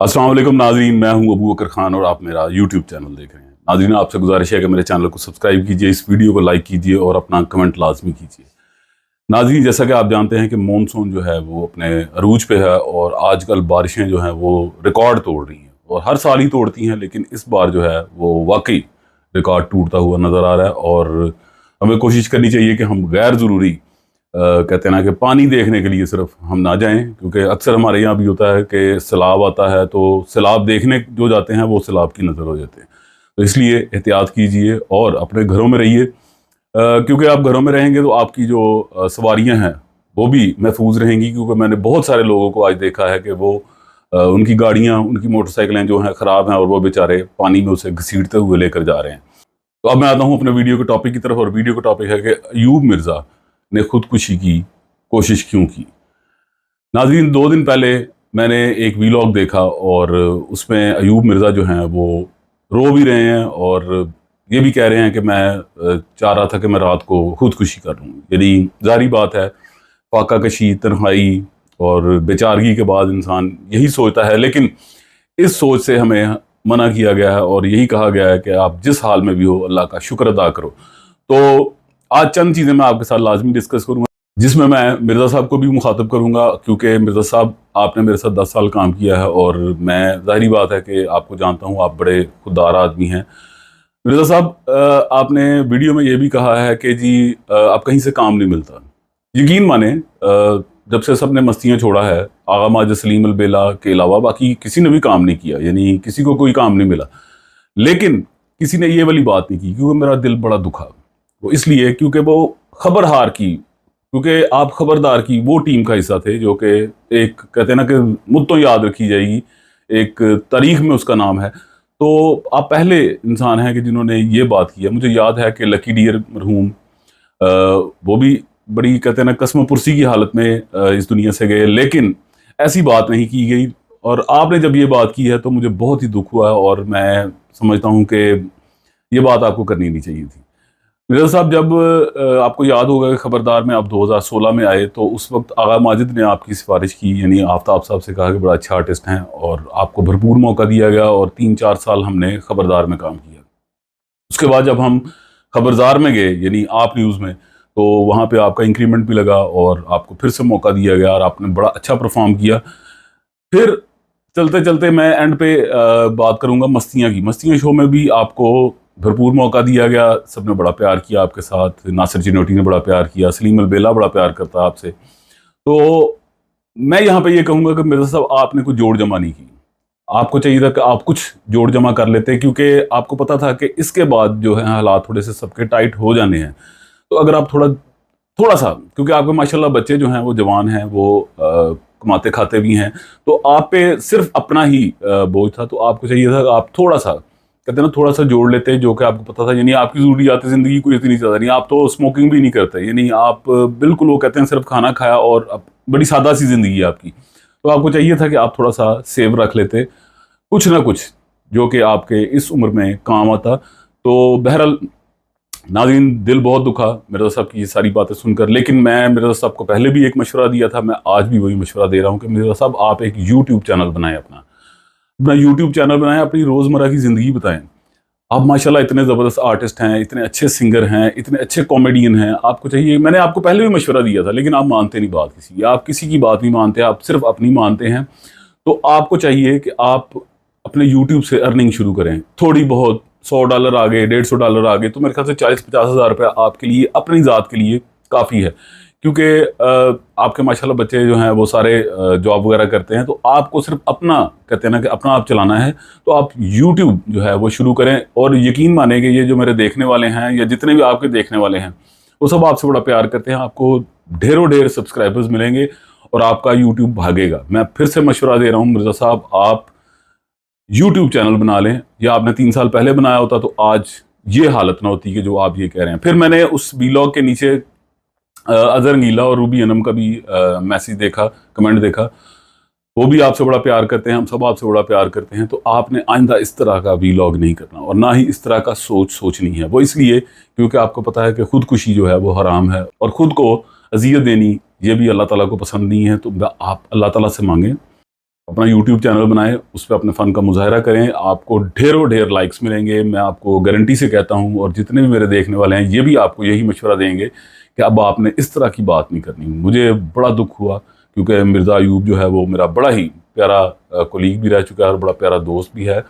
अस्सलाम वालेकुम नाज़रीन, मैं हूं अबू बकर खान और आप मेरा यूट्यूब चैनल देख रहे हैं। नाज़रीन, आपसे गुजारिश है कि मेरे चैनल को सब्सक्राइब कीजिए, इस वीडियो को लाइक कीजिए और अपना कमेंट लाजमी कीजिए। नाज़रीन, जैसा कि आप जानते हैं कि मॉनसून जो है वो अपने अरूज पे है और आजकल बारिशें जो हैं वो रिकॉर्ड तोड़ रही हैं और हर साल ही तोड़ती हैं, लेकिन इस बार जो है वो वाकई रिकॉर्ड टूटता हुआ नज़र आ रहा है। और हमें कोशिश करनी चाहिए कि हम गैर ज़रूरी कहते हैं ना कि पानी देखने के लिए सिर्फ हम ना जाएं, क्योंकि अक्सर हमारे यहाँ भी होता है कि सैलाब आता है तो सैलाब देखने जो जाते हैं वो सैलाब की नज़र हो जाते हैं। तो इसलिए एहतियात कीजिए और अपने घरों में रहिए, क्योंकि आप घरों में रहेंगे तो आपकी जो सवारियाँ हैं वो भी महफूज रहेंगी। क्योंकि मैंने बहुत सारे लोगों को आज देखा है कि वो उनकी गाड़ियाँ, उनकी मोटरसाइकिलें जो हैं ख़राब हैं और वो बेचारे पानी में उसे घसीटते हुए लेकर जा रहे हैं। तो अब मैं आता हूँ अपने वीडियो के टॉपिक की तरफ, और वीडियो का टॉपिक है कि अयूब मिर्ज़ा ने खुदकुशी की कोशिश क्यों की। नाज़रीन, 2 दिन पहले मैंने एक वीलॉग देखा और उसमें अयूब मिर्ज़ा जो हैं वो रो भी रहे हैं और ये भी कह रहे हैं कि मैं चाह रहा था कि मैं रात को खुदकुशी कर लूँ। यानी ज़ाहिर बात है, फाका कशी, तन्हाई और बेचारगी के बाद इंसान यही सोचता है, लेकिन इस सोच से हमें मना किया गया है और यही कहा गया है कि आप जिस हाल में भी हो अल्लाह का शुक्र अदा करो। तो आज चंद चीज़ें मैं आपके साथ लाजमी डिस्कस करूंगा, जिसमें मैं मिर्ज़ा साहब को भी मुखातब करूंगा, क्योंकि मिर्ज़ा साहब आपने मेरे साथ 10 साल काम किया है और मैं ज़ाहिरी बात है कि आपको जानता हूं, आप बड़े खुददार आदमी हैं। मिर्ज़ा साहब, आपने वीडियो में ये भी कहा है कि जी आप कहीं से काम नहीं मिलता। यकीन माने, जब से सबने मस्तियाँ छोड़ा है, आगा माज सलीम अलबेला के अलावा बाकी किसी ने भी काम नहीं किया, यानी किसी को कोई काम नहीं मिला। लेकिन किसी ने ये वाली बात नहीं की, क्योंकि मेरा दिल बड़ा दुखा। वो इसलिए क्योंकि वो खबरहार की, क्योंकि आप खबरदार की वो टीम का हिस्सा थे जो कि एक कहते हैं ना कि मुद्दों याद रखी जाएगी, एक तारीख में उसका नाम है। तो आप पहले इंसान हैं कि जिन्होंने ये बात की है। मुझे याद है कि लकी डियर मरहूम, वो भी बड़ी कहते हैं ना कसम पुरसी की हालत में इस दुनिया से गए, लेकिन ऐसी बात नहीं की गई। और आपने जब ये बात की है तो मुझे बहुत ही दुख हुआ और मैं समझता हूँ कि ये बात आपको करनी नहीं चाहिए थी। मिर्ज़ा साहब, जब आपको याद होगा कि खबरदार में आप 2016 में आए तो उस वक्त आगा माजिद ने आपकी सिफारिश की, यानी आफ्ताब साहब से कहा कि बड़ा अच्छा आर्टिस्ट हैं, और आपको भरपूर मौका दिया गया और 3-4 साल हमने खबरदार में काम किया। उसके बाद जब हम खबरदार में गए, यानी आप न्यूज़ में, तो वहाँ पे आपका इंक्रीमेंट भी लगा और आपको फिर से मौका दिया गया और आपने बड़ा अच्छा परफॉर्म किया। फिर चलते चलते मैं एंड पे बात करूँगा मस्तियाँ की। मस्तियाँ शो में भी आपको भरपूर मौका दिया गया, सबने बड़ा प्यार किया आपके साथ, नासिर चिनोटी ने बड़ा प्यार किया, सलीम अलबेला बड़ा प्यार करता आपसे। तो मैं यहाँ पे ये कहूँगा कि मिर्ज़ा साहब, आपने कुछ जोड़ जमा नहीं की। आपको चाहिए था कि आप कुछ जोड़ जमा कर लेते, क्योंकि आपको पता था कि इसके बाद जो है हालात थोड़े से सबके टाइट हो जाने हैं। तो अगर आप थोड़ा थोड़ा सा, क्योंकि आपके माशाल्लाह बच्चे जो हैं वो जवान हैं, वो कमाते खाते भी हैं, तो आप पे सिर्फ अपना ही बोझ था। तो आपको चाहिए था कि आप थोड़ा सा, कहते हैं ना, थोड़ा सा जोड़ लेते, जो कि आपको पता था। यानी आपकी ज़रूरियात ज़िंदगी कोई इतनी ज़्यादा नहीं, आप तो स्मोकिंग भी नहीं करते, यानी आप बिल्कुल, वो कहते हैं, सिर्फ खाना खाया और बड़ी सादा सी ज़िंदगी है आपकी। तो आपको चाहिए था कि आप थोड़ा सा सेव रख लेते, कुछ ना कुछ, जो कि आपके इस उम्र में काम आता। तो बहरहाल नाज़रीन, दिल बहुत दुखा मिर्ज़ा साहब की ये सारी बातें सुनकर, लेकिन मैं मिर्ज़ा साहब को पहले भी एक मशवरा दिया था, मैं आज भी वही मशवरा दे रहा हूँ कि मिर्ज़ा साहब, आप एक यूट्यूब चैनल बनाएं, अपना यूट्यूब चैनल बनाएं, अपनी रोज़मर्रा की ज़िंदगी बताएं। आप माशाल्लाह इतने ज़बरदस्त आर्टिस्ट हैं, इतने अच्छे सिंगर हैं, इतने अच्छे कॉमेडियन हैं। आपको चाहिए, मैंने आपको पहले भी मशवरा दिया था, लेकिन आप मानते नहीं बात किसी की, आप किसी की बात नहीं मानते, आप सिर्फ अपनी मानते हैं। तो आपको चाहिए कि आप अपने यूट्यूब से अर्निंग शुरू करें, थोड़ी बहुत, $100 आ गए, $150 आ गए, तो मेरे ख्याल से 40-50 हज़ार रुपये आपके लिए, अपनी ज़ात के लिए काफ़ी है। क्योंकि आपके माशाल्लाह बच्चे जो हैं वो सारे जॉब वगैरह करते हैं, तो आपको सिर्फ अपना, कहते हैं ना कि अपना आप चलाना है। तो आप यूट्यूब जो है वो शुरू करें, और यकीन माने कि ये जो मेरे देखने वाले हैं या जितने भी आपके देखने वाले हैं, वो सब आपसे बड़ा प्यार करते हैं। आपको ढेरों ढेर सब्सक्राइबर्स मिलेंगे और आपका यूट्यूब भागेगा। मैं फिर से मशवरा दे रहा हूँ मिर्ज़ा साहब, आप यूट्यूब चैनल बना लें, या आपने 3 साल पहले बनाया होता तो आज ये हालत ना होती कि जो आप ये कह रहे हैं। फिर मैंने उस वीलॉग के नीचे अजहर रंगीला और रूबी अनम का भी मैसेज देखा, कमेंट देखा। वो भी आपसे बड़ा प्यार करते हैं, हम सब आपसे बड़ा प्यार करते हैं। तो आपने आइंदा इस तरह का वीलॉग नहीं करना, और ना ही इस तरह का सोचनी है। वो इसलिए क्योंकि आपको पता है कि खुदकुशी जो है वो हराम है, और खुद को अजियत देनी ये भी अल्लाह ताला को पसंद नहीं है। तो आप अल्लाह ताला से मांगें अपना यूट्यूब चैनल बनाएं, उस पर अपने फ़न का मुजाहरा करें, आपको ढेरों ढेर लाइक्स मिलेंगे। मैं आपको गारंटी से कहता हूं, और जितने भी मेरे देखने वाले हैं ये भी आपको यही मशवरा देंगे कि अब आपने इस तरह की बात नहीं करनी। मुझे बड़ा दुख हुआ क्योंकि मिर्ज़ा अयूब जो है वो मेरा बड़ा ही प्यारा कोलीग भी रह चुका है और बड़ा प्यारा दोस्त भी है,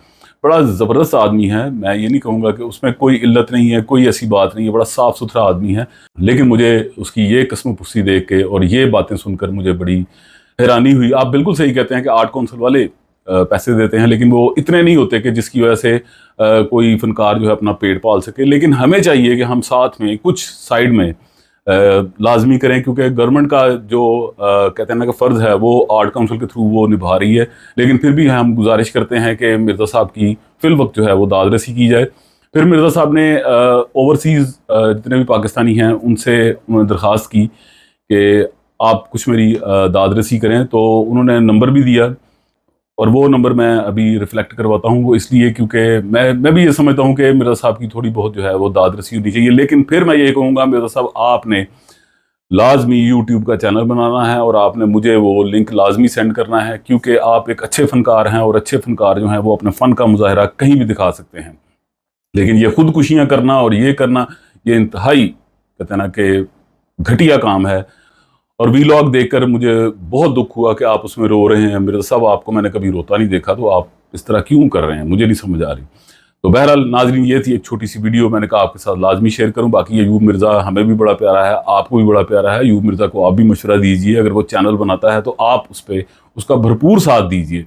बड़ा ज़बरदस्त आदमी है। मैं ये नहीं कहूँगा कि उसमें कोई इल्लत नहीं है, कोई ऐसी बात नहीं है, बड़ा साफ़ सुथरा आदमी है। लेकिन मुझे उसकी ये कसम पुस्सी देख के और ये बातें सुनकर मुझे बड़ी हैरानी हुई। आप बिल्कुल सही कहते हैं कि आर्ट काउंसिल वाले पैसे देते हैं, लेकिन वो इतने नहीं होते कि जिसकी वजह से कोई फनकार जो है अपना पेट पाल सके। लेकिन हमें चाहिए कि हम साथ में कुछ साइड में लाजमी करें, क्योंकि गवर्नमेंट का जो कहते हैं ना कि फ़र्ज़ है वो आर्ट काउंसिल के थ्रू वो निभा रही है। लेकिन फिर भी हम गुजारिश करते हैं कि मिर्ज़ा साहब की फिल वक्त जो है वो दाद रसी की जाए। फिर मिर्ज़ा साहब ने ओवरसीज़ जितने भी पाकिस्तानी हैं उनसे उन्होंने दरख्वास्त की कि आप कुछ मेरी दाद रसी करें, तो उन्होंने नंबर भी दिया, और वो नंबर मैं अभी रिफ्लेक्ट करवाता हूँ। वो इसलिए क्योंकि मैं भी ये समझता हूँ कि मिर्ज़ा साहब की थोड़ी बहुत जो है वो दाद रसी होनी चाहिए। लेकिन फिर मैं ये कहूँगा मिर्ज़ा साहब आपने लाजमी यूट्यूब का चैनल बनाना है और आपने मुझे वो लिंक लाजमी सेंड करना है, क्योंकि आप एक अच्छे फनकार हैं और अच्छे फनकार जो हैं वो अपने फ़न का मुजाहरा कहीं भी दिखा सकते हैं। लेकिन ये खुदकुशियाँ करना और ये करना, ये इंतहाई कहते हैं ना कि घटिया काम है। और वीलॉग देखकर मुझे बहुत दुख हुआ कि आप उसमें रो रहे हैं। मिर्ज़ा साहब आपको मैंने कभी रोता नहीं देखा, तो आप इस तरह क्यों कर रहे हैं, मुझे नहीं समझ आ रही। तो बहरहाल नाज़रीन, ये थी एक छोटी सी वीडियो, मैंने कहा आपके साथ लाजमी शेयर करूं। बाकी अयूब मिर्ज़ा हमें भी बड़ा प्यारा है, आपको भी बड़ा प्यारा है। अयूब मिर्ज़ा को आप भी मशवरा दीजिए, अगर वो चैनल बनाता है तो आप उस पर उसका भरपूर साथ दीजिए।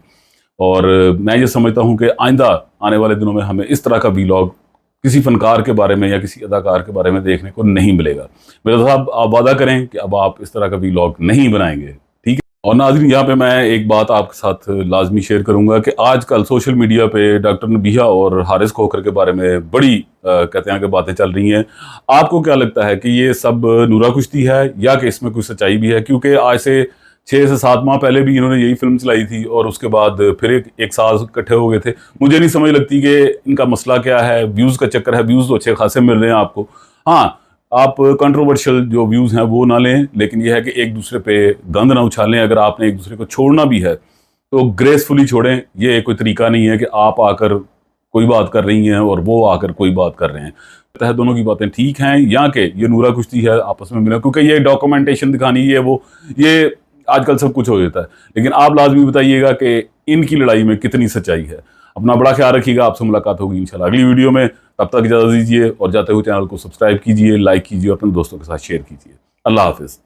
और मैं ये समझता हूँ कि आइंदा आने वाले दिनों में हमें इस तरह का वीलॉग किसी फनकार के बारे में या किसी अदाकार के बारे में देखने को नहीं मिलेगा। मिर्ज़ा साहब आप वादा करें कि अब आप इस तरह का वीलॉग नहीं बनाएंगे, ठीक है? और नाज़रीन, यहाँ पे मैं एक बात आपके साथ लाजमी शेयर करूंगा कि आजकल सोशल मीडिया पे डॉक्टर नबीहा और हारिस खोखर के बारे में बड़ी कहते हैं कि बातें चल रही हैं। आपको क्या लगता है कि ये सब नूरा कुश्ती है या कि इसमें कुछ सच्चाई भी है? क्योंकि आज से 6 से 7 माह पहले भी इन्होंने यही फिल्म चलाई थी और उसके बाद फिर एक साल इकट्ठे हो गए थे। मुझे नहीं समझ लगती कि इनका मसला क्या है। व्यूज़ का चक्कर है, व्यूज़ तो अच्छे खासे मिल रहे हैं आपको। हाँ, आप कंट्रोवर्शियल जो व्यूज़ हैं वो ना लें, लेकिन यह है कि एक दूसरे पे गंद ना उछालें। अगर आपने एक दूसरे को छोड़ना भी है तो ग्रेसफुली छोड़ें। ये कोई तरीका नहीं है कि आप आकर कोई बात कर रही हैं और वो आकर कोई बात कर रहे हैं। लगता है दोनों की बातें ठीक हैं या कि ये नूरा कुश्ती है आपस में मिला, क्योंकि ये डॉक्यूमेंटेशन दिखानी है, वो ये आजकल सब कुछ हो जाता है। लेकिन आप लाजमी बताइएगा कि इनकी लड़ाई में कितनी सच्चाई है। अपना बड़ा ख्याल रखिएगा। आपसे मुलाकात होगी इंशाल्लाह अगली वीडियो में। तब तक इजाज़त दीजिए और जाते हुए चैनल को सब्सक्राइब कीजिए, लाइक कीजिए और अपने दोस्तों के साथ शेयर कीजिए। अल्लाह हाफिज़।